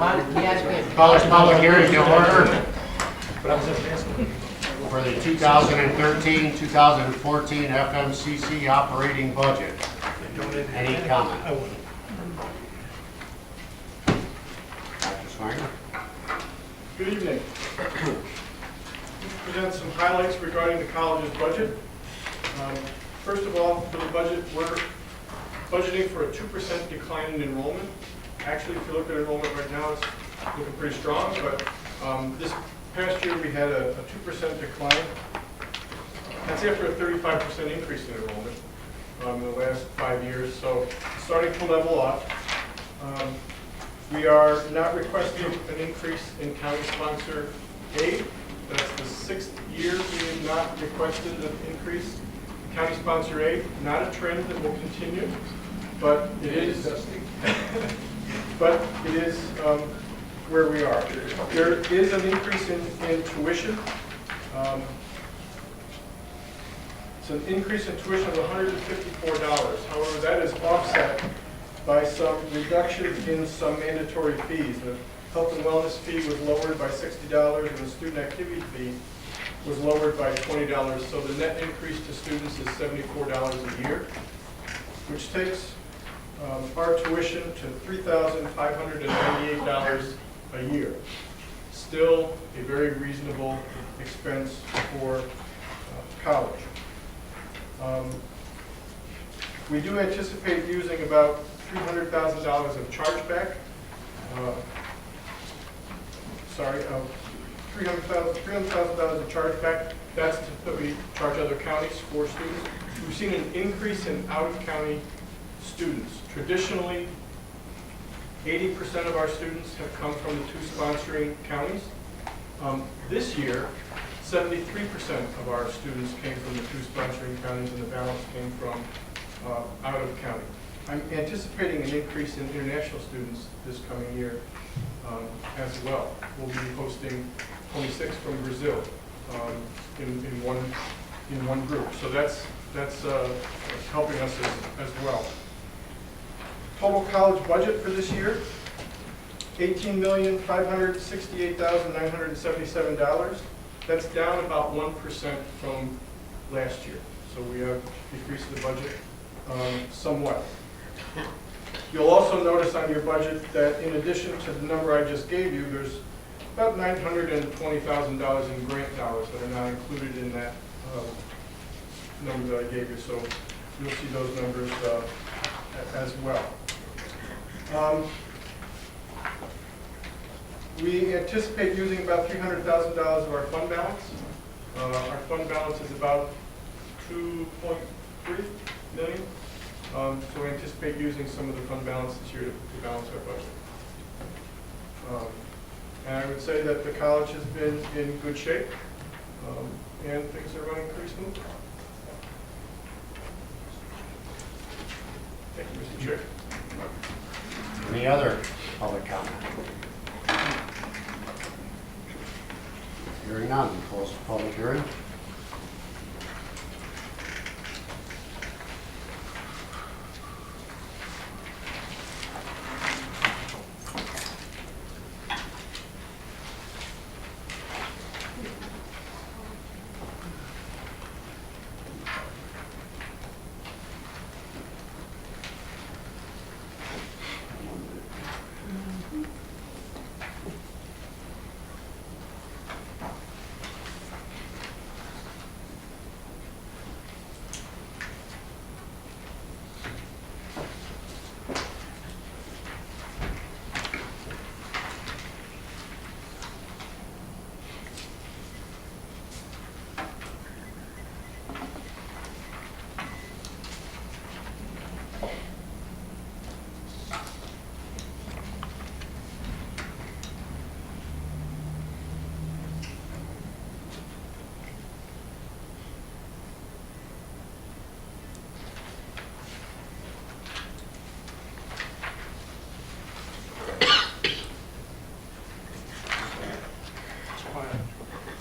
Call this public hearing to order for the 2013-2014 FMCC operating budget. Any comment? Dr. Swanger? Good evening. Present some highlights regarding the college's budget. First of all, for the budget, we're budgeting for a 2% decline in enrollment. Actually, if you look at enrollment right now, it's looking pretty strong, but this past year we had a 2% decline. That's after a 35% increase in enrollment in the last 5 years, so starting to level off. We are not requesting an increase in county sponsor aid. That's the 6th year we have not requested an increase in county sponsor aid. Not a trend that will continue, but it is. But it is where we are. There is an increase in tuition. It's an increase in tuition of $154. However, that is offset by some reductions in some mandatory fees. The health and wellness fee was lowered by $60 and the student activity fee was lowered by $20. So the net increase to students is $74 a year, which takes our tuition to $3,598 a year. Still a very reasonable expense for college. We do anticipate using about $300,000 of chargeback. $300,000 of chargeback. That's that we charge other counties for students. We've seen an increase in out-of-county students. Traditionally, 80% of our students have come from the 2 sponsoring counties. This year, 73% of our students came from the 2 sponsoring counties, and the balance came from out of county. I'm anticipating an increase in international students this coming year as well. We'll be hosting 26 from Brazil in one group. So that's helping us as well. Total college budget for this year, $18,568,977. That's down about 1% from last year. So we have decreased the budget somewhat. You'll also notice on your budget that in addition to the number I just gave you, there's about $920,000 in grant dollars that are not included in that number that I gave you. So you'll see those numbers as well. We anticipate using about $300,000 of our fund balance. Our fund balance is about $2.3 million. So we anticipate using some of the fund balance this year to balance our budget. And I would say that the college has been in good shape, and things are running pretty smooth. Thank you, Mr. Chair. Any other public comment? Hearing none, close the public hearing.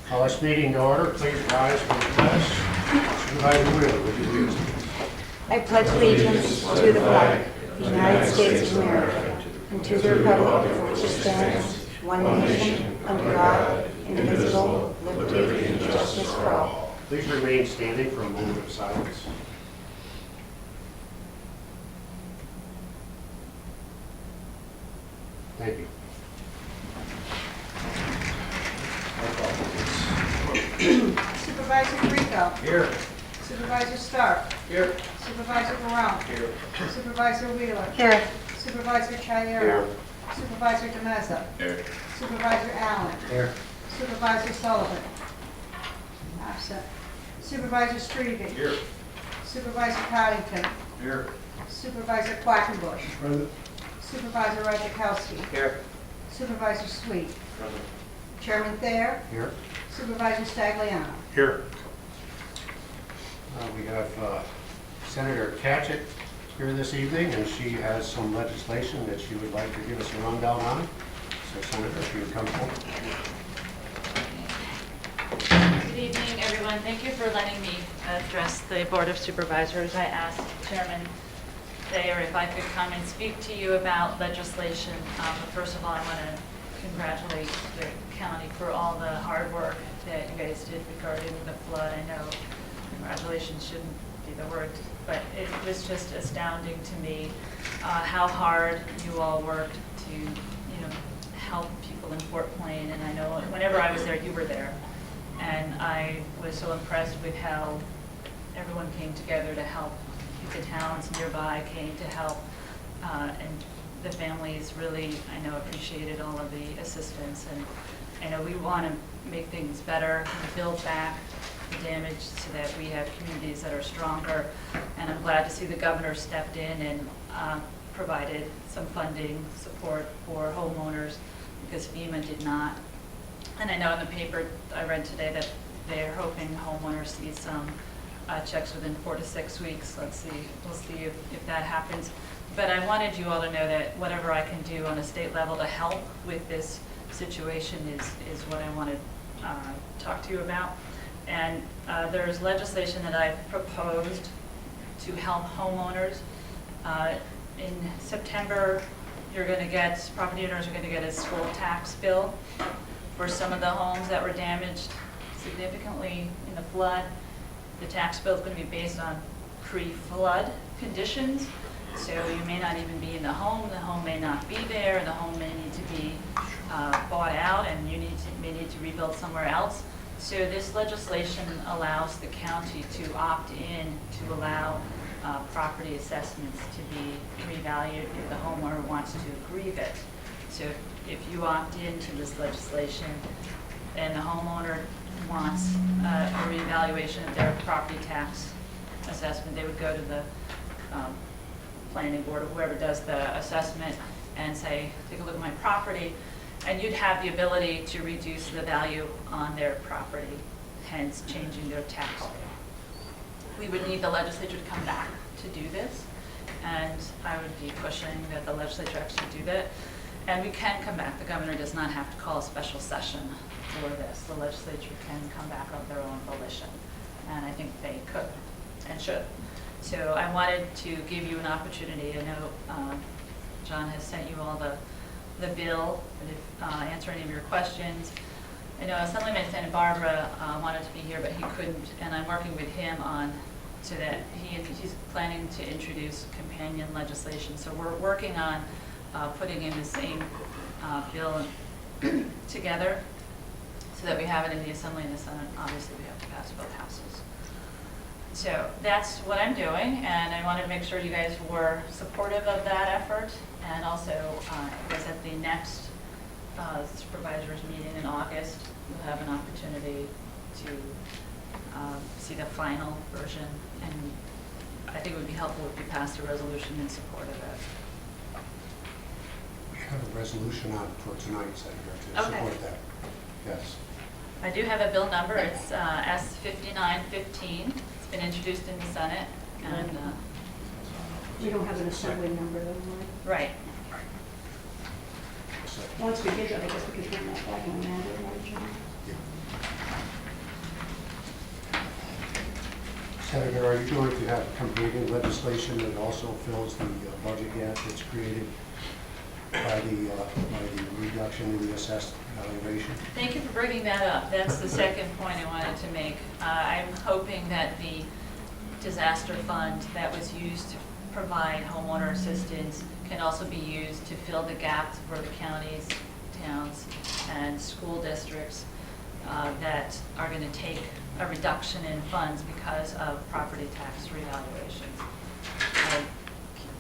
Call this meeting to order. Please rise for the pledge. Supervisor Wheeler, would you please? I pledge allegiance to the flag of the United States of America and to the republic for which it stands, one nation, under God, indivisible, with liberty and justice for all. Please remain standing for a moment of silence. Thank you. Supervisor Rico. Here. Supervisor Stark. Here. Supervisor Barone. Here. Supervisor Wheeler. Here. Supervisor Chayero. Supervisor DeMeza. Here. Supervisor Allen. Here. Supervisor Sullivan. Absent. Supervisor Strebe. Here. Supervisor Coddington. Here. Supervisor Quackenbush. Present. Supervisor Rajkowski. Here. Supervisor Sweet. Present. Chairman Thayer. Here. Supervisor Stagliano. Here. We have Senator Katchett here this evening, and she has some legislation that she would like to give us a rundown on. So Senator, if you would come forward. Good evening, everyone. Thank you for letting me address the Board of Supervisors. I asked Chairman Thayer if I could come and speak to you about legislation. But first of all, I want to congratulate the county for all the hard work that you guys did regarding the flood. I know congratulations shouldn't be the word, but it was just astounding to me how hard you all worked to, help people in Fort Plain. And I know whenever I was there, you were there. And I was so impressed with how everyone came together to help. The towns nearby came to help. And the families really, I know, appreciated all of the assistance. And I know we want to make things better and build back the damage so that we have communities that are stronger. And I'm glad to see the governor stepped in and provided some funding support for homeowners because FEMA did not. And I know in the paper I read today that they're hoping homeowners see some checks within 4 to 6 weeks. Let's see, we'll see if that happens. But I wanted you all to know that whatever I can do on a state level to help with this situation is what I want to talk to you about. And there's legislation that I've proposed to help homeowners. In September, property owners are going to get a school tax bill for some of the homes that were damaged significantly in the flood. The tax bill is going to be based on pre-flood conditions. So you may not even be in the home may not be there, the home may need to be bought out, and you may need to rebuild somewhere else. So this legislation allows the county to opt in to allow property assessments to be revalued if the homeowner wants to grieve it. So if you opt into this legislation and the homeowner wants a reevaluation of their property tax assessment, they would go to the planning board or whoever does the assessment and say, take a look at my property, and you'd have the ability to reduce the value on their property, hence changing their tax rate. We would need the legislature to come back to do this, and I would be pushing that the legislature actually do that. And we can come back. The governor does not have to call a special session for this. The legislature can come back of their own volition, and I think they could and should. So I wanted to give you an opportunity. I know John has sent you all the bill, but if answer any of your questions. I know Assemblyman Santa Barbara wanted to be here, but he couldn't, and I'm working with him on so that he's planning to introduce companion legislation. So we're working on putting in the same bill together so that we have it in the Assembly and the Senate. Obviously, we have to pass both houses. So that's what I'm doing, and I wanted to make sure you guys were supportive of that effort. And also, I guess at the next supervisors meeting in August, we'll have an opportunity to see the final version, and I think it would be helpful if we passed a resolution in support of it. We have a resolution on for tonight, Senator, to support that. Yes. I do have a bill number. It's S5915. It's been introduced in the Senate, and We don't have an assembly number though, right? right. Once we get it, I guess we can turn that back on that, right, John? Senator, are you going to have completing legislation that also fills the budget gap that's created by the reduction in the assessed valuation. Thank you for bringing that up. That's the second point I wanted to make. I'm hoping that the disaster fund that was used to provide homeowner assistance can also be used to fill the gaps for the counties, towns, and school districts that are going to take a reduction in funds because of property tax revaluations. I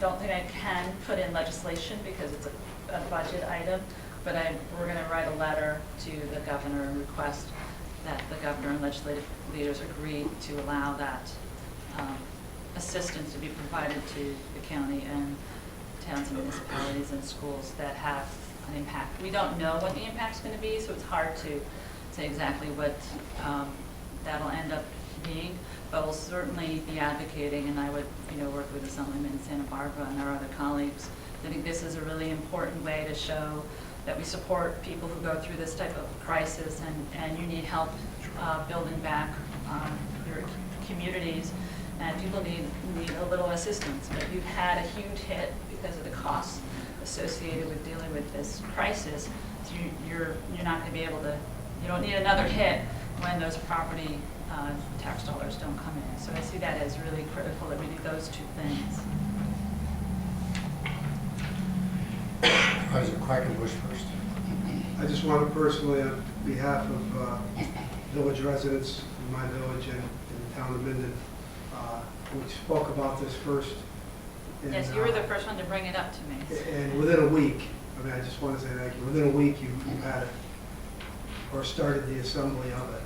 don't think I can put in legislation because it's a budget item, but we're going to write a letter to the governor and request that the governor and legislative leaders agree to allow that assistance to be provided to the county and towns and municipalities and schools that have an impact. We don't know what the impact's going to be, so it's hard to say exactly what that'll end up being, but we'll certainly be advocating, and I would work with Assemblyman Santa Barbara and our other colleagues. I think this is a really important way to show that we support people who go through this type of crisis, and you need help building back your communities, and people need a little assistance. But you've had a huge hit because of the costs associated with dealing with this crisis. So you're not going to be able to. You don't need another hit when those property tax dollars don't come in. So I see that as really critical that we do those two things. Supervisor Quackenbush first. I just want to personally, on behalf of village residents in my village and in the town of Minden, we spoke about this first. And, Yes, you were the first one to bring it up to me. And within a week, I just want to say thank you. Within a week, you had it, or started the assembly of it.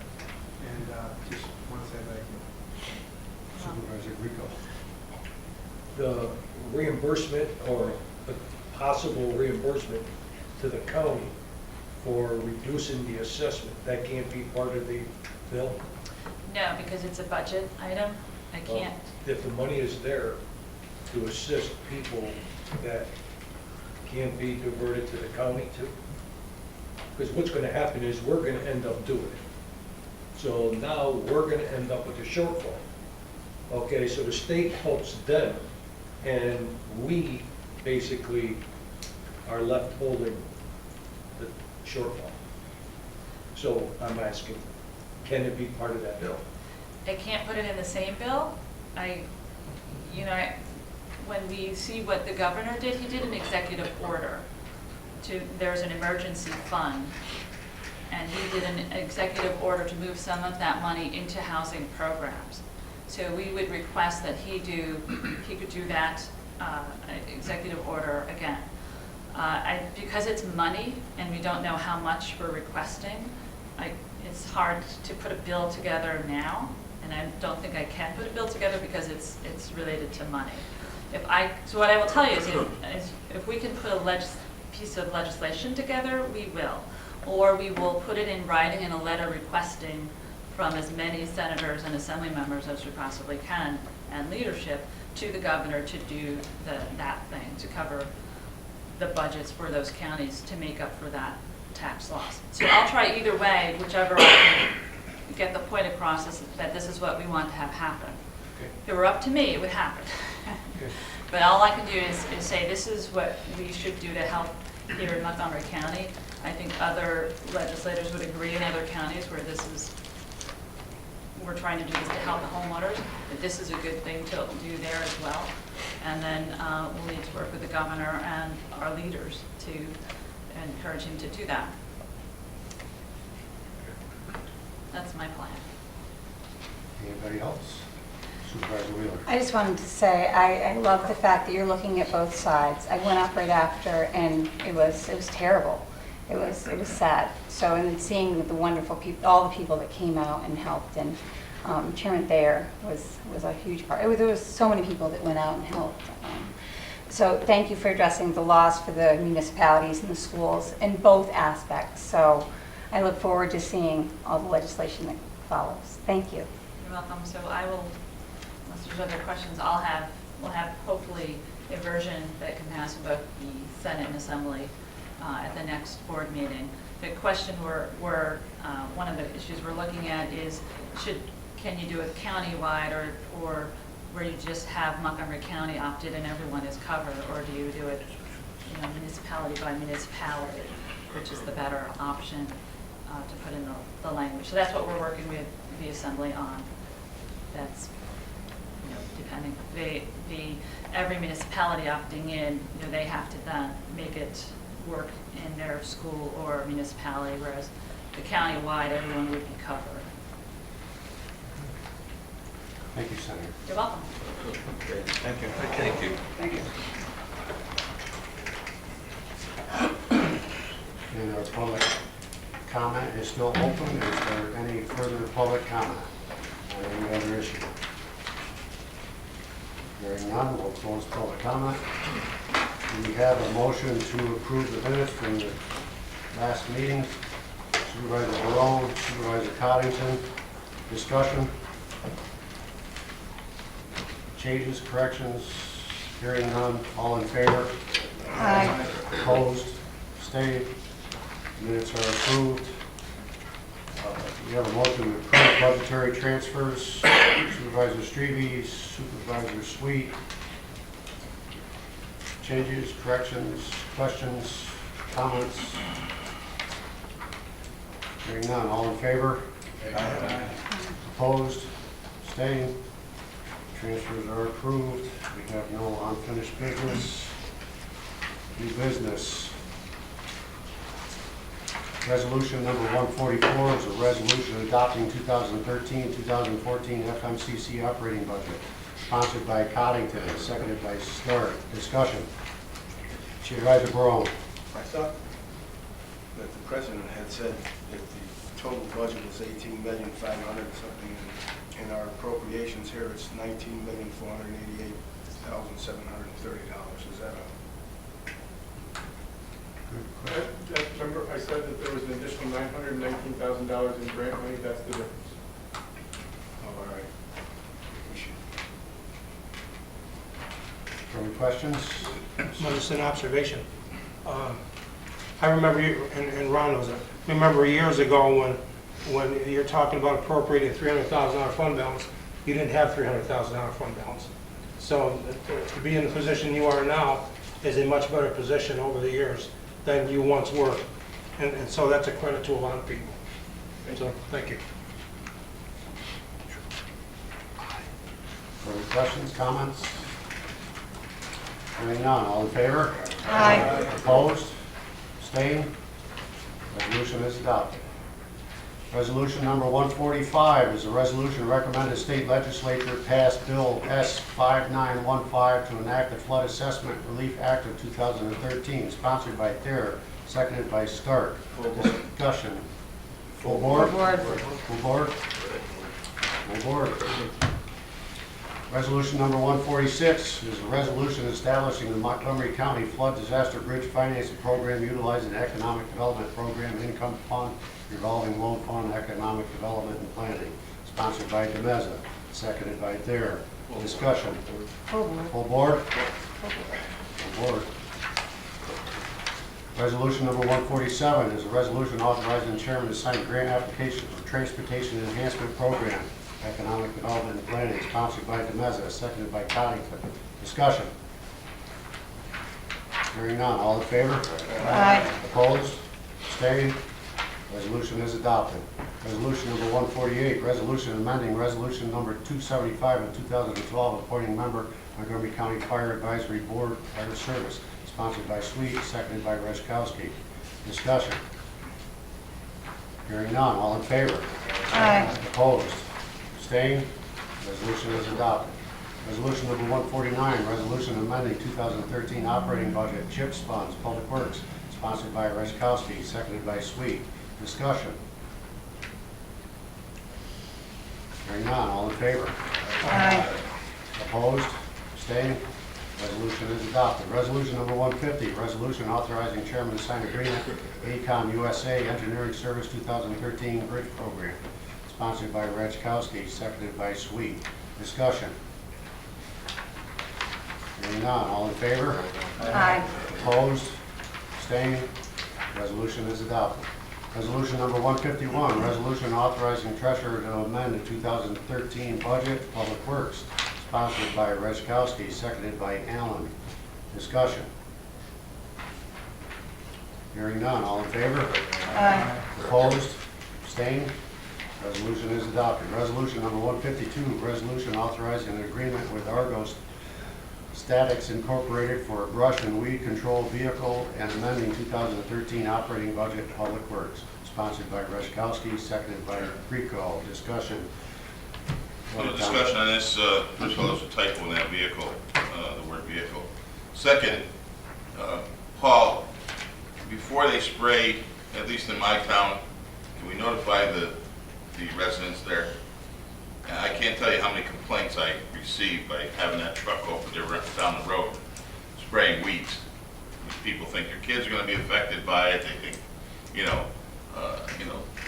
And just want to say thank you. Supervisor Rico. The reimbursement or the possible reimbursement to the county for reducing the assessment, that can't be part of the bill? No, because it's a budget item. I can't. If the money is there to assist people that can't be diverted to the county too? Because what's going to happen is we're going to end up doing it. So now we're going to end up with a shortfall. Okay, so the state helps them, and we basically are left holding the shortfall. So I'm asking, can it be part of that bill? I can't put it in the same bill. When we see what the governor did, he did an executive order there's an emergency fund, and he did an executive order to move some of that money into housing programs. So we would request that he could do that executive order again. Because it's money and we don't know how much we're requesting, it's hard to put a bill together now, and I don't think I can put a bill together because it's related to money. So what I will tell you is if we can put a piece of legislation together, we will. Or we will put it in writing in a letter requesting from as many senators and assembly members as we possibly can, and leadership, to the governor to do that thing, to cover the budgets for those counties to make up for that tax loss. So I'll try either way, whichever I can get the point across is that this is what we want to have happen. Okay. If it were up to me, it would happen. Okay. But all I can do is say this is what we should do to help here in Montgomery County. I think other legislators would agree in other counties where we're trying to do this to help the homeowners, that this is a good thing to do there as well. And then we'll need to work with the governor and our leaders to encourage him to do that. That's my plan. Anybody else? Supervisor Wheeler. I just wanted to say, I love the fact that you're looking at both sides. I went up right after, and it was terrible. It was sad. So, and then seeing the wonderful people, all the people that came out and helped, and Chairman Thayer was a huge part. There was so many people that went out and helped. So thank you for addressing the loss for the municipalities and the schools in both aspects. So I look forward to seeing all the legislation that follows. Thank you. You're welcome. So I will, unless there's other questions, we'll have hopefully a version that can pass in both the Senate and Assembly at the next board meeting. The question one of the issues we're looking at is can you do it countywide or where you just have Montgomery County opted and everyone is covered, or do you do it municipality by municipality, which is the better option to put in the language. So that's what we're working with the Assembly on. That's, depending, every municipality opting in, they have to then make it work in their school or municipality, whereas the county-wide, everyone would be covered. Thank you, Senator. You're welcome. Thank you. Thank you. Thank you. And our public comment is still open. Is there any further public comment on any other issue? Hearing none, we'll close public comment. We have a motion to approve the minutes from the last meeting. Supervisor Barone, Supervisor Coddington, discussion. Changes, corrections, hearing none, all in favor? Aye. Opposed, abstained, minutes are approved. We have a motion to approve budgetary transfers. Supervisor Strebe, Supervisor Sweet. Changes, corrections, questions, comments? Hearing none, all in favor? Opposed, abstained, transfers are approved. We have no unfinished business. New business. Resolution number 144 is a resolution adopting 2013-2014 FMCC operating budget, sponsored by Coddington and seconded by Stark. Discussion. Supervisor Barone. I thought that the president had said that the total budget was 18,500,000 something, and our appropriations here, it's $19,488,730. Is that Remember, I said that there was an additional $919,000 in grant money, that's the difference. all right? We should. Any questions? Well, just an observation. I remember, and Ron knows it, remember years ago when you're talking about appropriating $300,000 fund balance, you didn't have $300,000 fund balance. So to be in the position you are now is a much better position over the years than you once were. And so that's a credit to a lot of people. So, thank you. Any questions, comments? Hearing none, all in favor? Aye. Opposed? Abstained? Resolution is adopted. Resolution number 145 is a resolution recommended state legislature pass Bill S-5915 to enact the Flood Assessment Relief Act of 2013, sponsored by Thayer, seconded by Stark. Discussion. Full board? Full board? Full board. Resolution number 146 is a resolution establishing the Montgomery County Flood Disaster Bridge Financing Program utilizing the Economic Development Program Income Fund Revolving Loan Fund Economic Development and Planning, sponsored by DeMeza, seconded by Thayer. Discussion. Full board? Full board. Resolution number 147 is a resolution authorizing the chairman to sign grant application for Transportation Enhancement Program Economic Development and Planning, sponsored by DeMeza, seconded by Coddington. Discussion. Hearing none, all in favor? Aye. Opposed? Abstained? Resolution is adopted. Resolution number 148, resolution amending resolution number 275 of 2012, appointing member Montgomery County Fire Advisory Board Fire Service, sponsored by Sweet, seconded by Reshkowski. Discussion. Hearing none, all in favor? Aye. Opposed? Abstained? Resolution is adopted. Resolution number 149, resolution amending 2013 operating budget, CHIPS funds, Public Works, sponsored by Reshkowski, seconded by Sweet. Discussion. Hearing none, all in favor? Aye. Opposed? Abstained? Resolution is adopted. Resolution number 150, resolution authorizing chairman to sign agreement AECOM USA Engineering Service 2013 Bridge Program, sponsored by Reshkowski, seconded by Sweet. Discussion. Hearing none, all in favor? Aye. Opposed? Abstained? Resolution is adopted. Resolution number 151, resolution authorizing treasurer to amend the 2013 budget, Public Works, sponsored by Reshkowski, seconded by Allen. Discussion. Hearing none, all in favor? Aye. Opposed? Abstained? Resolution is adopted. Resolution number 152, resolution authorizing an agreement with Argos Statics Incorporated for a brush and weed control vehicle and amending 2013 operating budget, Public Works. Sponsored by Reshkowski, seconded by Rico. Discussion. Well, the discussion on this, first of all, there's a typo in that vehicle, the word vehicle. Second, Paul, before they spray, at least in my town, can we notify the residents there? And I can't tell you how many complaints I received by having that truck over there down the road spraying weeds. People think their kids are going to be affected by it. They think,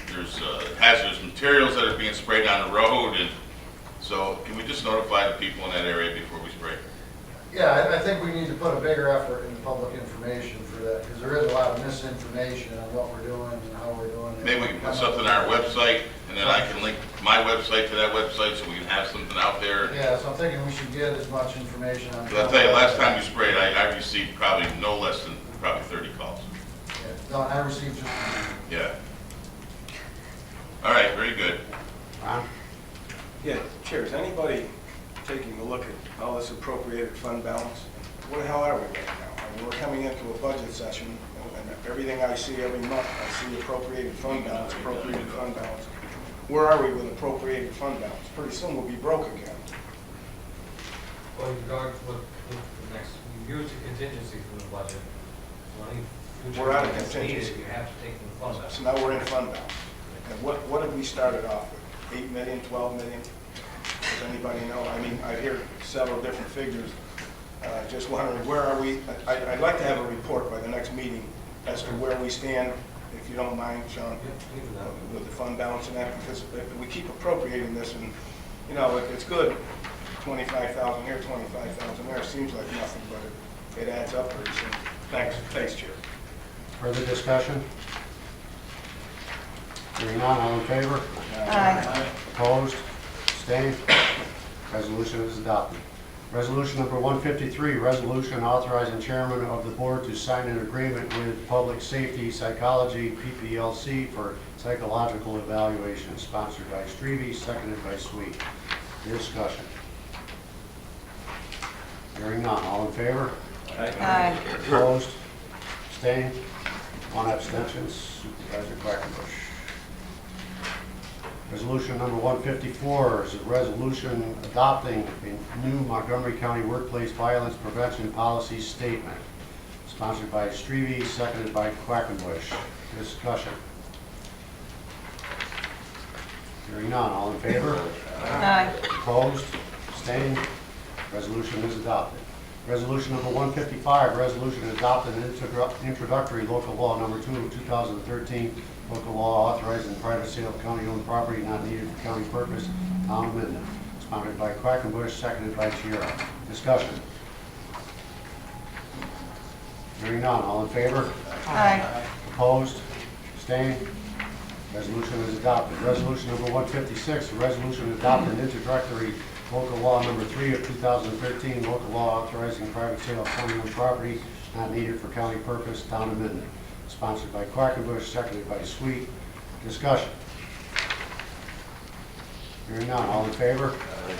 there's hazardous materials that are being sprayed down the road, and so can we just notify the people in that area before we spray? Yeah, I think we need to put a bigger effort in public information for that, because there is a lot of misinformation on what we're doing and how we're doing it. Maybe we can put something on our website, and then I can link my website to that website so we can have something out there. Yeah, so I'm thinking we should get as much information on. But I'll tell you, last time you sprayed, I received probably no less than probably 30 calls. Yeah, no, I received just. Yeah. All right, very good. Ron? Yeah, Chair, is anybody taking a look at all this appropriated fund balance? Where the hell are we right now? I mean, we're coming into a budget session, and everything I see every month, I see appropriated fund balance, appropriated fund balance. Where are we with appropriated fund balance? Pretty soon we'll be broke again. Well, you're going to look the next, you use the contingency from the budget. So any future We're out of that's needed, contingency. You have to take from the fund balance. So now we're in fund balance. And what have we started off with? 8 million, 12 million? Does anybody know? I mean, I hear several different figures. Just wondering, where are we? I'd like to have a report by the next meeting as to where we stand, if you don't mind, Sean, with the fund balance and that, because we keep appropriating this, and, it's good. 25,000 here, 25,000 there. Seems like nothing, but it adds up pretty soon. Thanks, Chair. Further discussion? Hearing none, all in favor? Aye. Opposed? Abstained? Resolution is adopted. Resolution number 153, resolution authorizing chairman of the board to sign an agreement with Public Safety Psychology, PPLC, for psychological evaluation, sponsored by Strebe, seconded by Sweet. Discussion. Hearing none, all in favor? Aye. Opposed? Abstained? One abstention. Supervisor Quackenbush. Resolution number 154 is a resolution adopting a new Montgomery County Workplace Violence Prevention Policy Statement, sponsored by Strebe, seconded by Quackenbush. Discussion. Hearing none, all in favor? Aye. Opposed? Abstained? Resolution is adopted. Resolution number 155, resolution adopting introductory local law number 2 of 2013, local law authorizing private sale of county-owned property not needed for county purpose, town of Minden, sponsored by Quackenbush, seconded by Chiara. Discussion. Hearing none, all in favor? Aye. Opposed? Abstained? Resolution is adopted. Resolution number 156, a resolution adopting introductory local law number 3 of 2013, local law authorizing private sale of county-owned property not needed for county purpose, town of Minden, sponsored by Quackenbush, seconded by Sweet. Discussion. Hearing none, all in favor?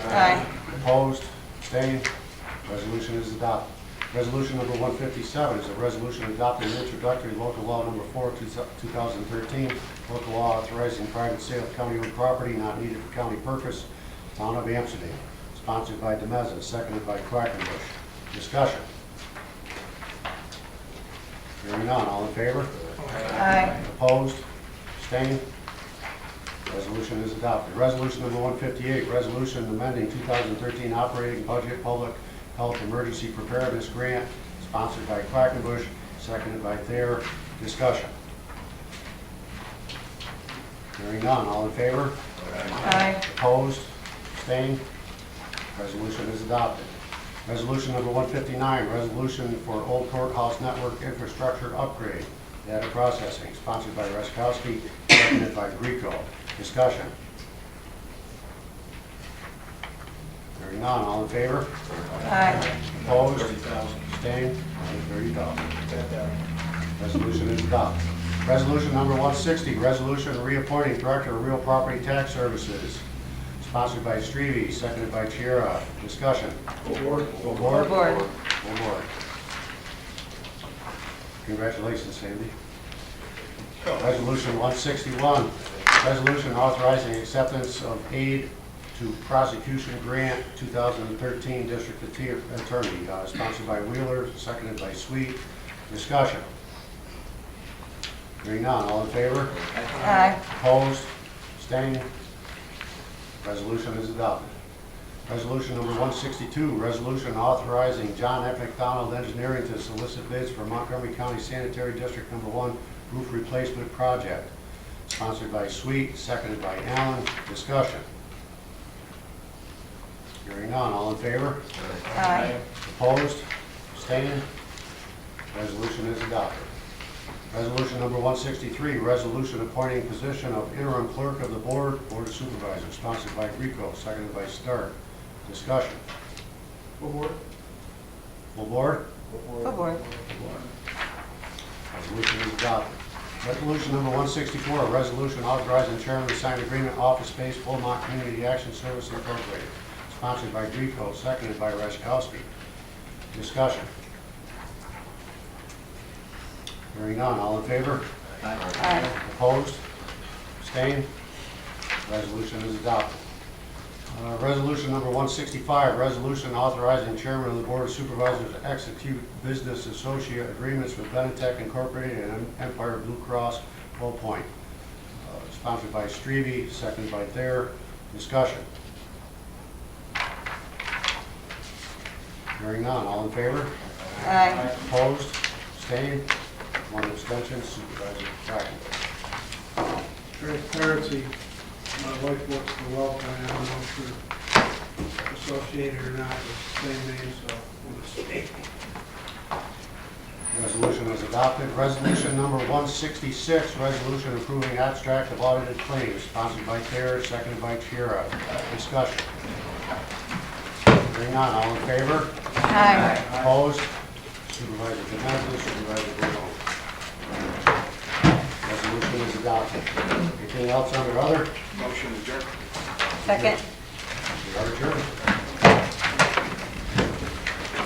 Aye. Opposed? Abstained? Resolution is adopted. Resolution number 157 is a resolution adopting introductory local law number 4 of 2013, local law authorizing private sale of county-owned property not needed for county purpose, town of Amsterdam, sponsored by Demeza, seconded by Quackenbush. Discussion. Hearing none, all in favor? Aye. Opposed? Abstained? Resolution is adopted. Resolution number 158, resolution amending 2013 operating budget public health emergency preparedness grant, sponsored by Quackenbush, seconded by Thayer. Discussion. Hearing none, all in favor? Aye. Opposed? Abstained? Resolution is adopted. Resolution number 159, resolution for Old Courthouse Network infrastructure upgrade, data processing, sponsored by Reshkowski, seconded by Rico. Discussion. Hearing none, all in favor? Aye. Opposed? Abstained? $30,000. Resolution is adopted. Resolution number 160, resolution reappointing Director of Real Property Tax Services, sponsored by Strebe, seconded by Chiara. Discussion. Full board. Full board? Full board. Full board. Congratulations, Sandy. Resolution 161, resolution authorizing acceptance of aid to prosecution grant 2013 District Attorney, sponsored by Wheeler, seconded by Sweet. Discussion. Hearing none, all in favor? Aye. Opposed? Abstained? Resolution is adopted. Resolution number 162, resolution authorizing John F. McDonald Engineering to solicit bids for Montgomery County Sanitary District Number 1 roof replacement project, sponsored by Sweet, seconded by Allen. Discussion. Hearing none, all in favor? Aye. Opposed? Abstained? Resolution is adopted. Resolution number 163, resolution appointing position of interim clerk of the Board of Supervisors, sponsored by Rico, seconded by Stark. Discussion. Full board? Full board? Full board. Resolution is adopted. Resolution number 164, a resolution authorizing chairman to sign agreement office space Beaumont Community Action Service Incorporated, sponsored by Rico, seconded by Reshkowski. Discussion. Hearing none, all in favor? Aye. Opposed? Abstained? Resolution is adopted. Resolution number 165, resolution authorizing chairman of the Board of Supervisors to execute business associate agreements with Benetech Incorporated and Empire Blue Cross Low Point, sponsored by Strebe, seconded by Thayer. Discussion. Hearing none, all in favor? Aye. Opposed? Abstained? One abstention. Supervisor Bracken. Transparency, my wife works for Wellpoint, I don't know if you're associated or not, it's the same name, so we'll just speak. Resolution is adopted. Resolution number 166, resolution approving abstract of audited claims, sponsored by Thayer, seconded by Chiara. Discussion. Hearing none, all in favor? Aye. Opposed? Supervisor Domenico, Supervisor Bruno. Resolution is adopted. Anything else under other? Motion adjourned. Second. We are adjourned.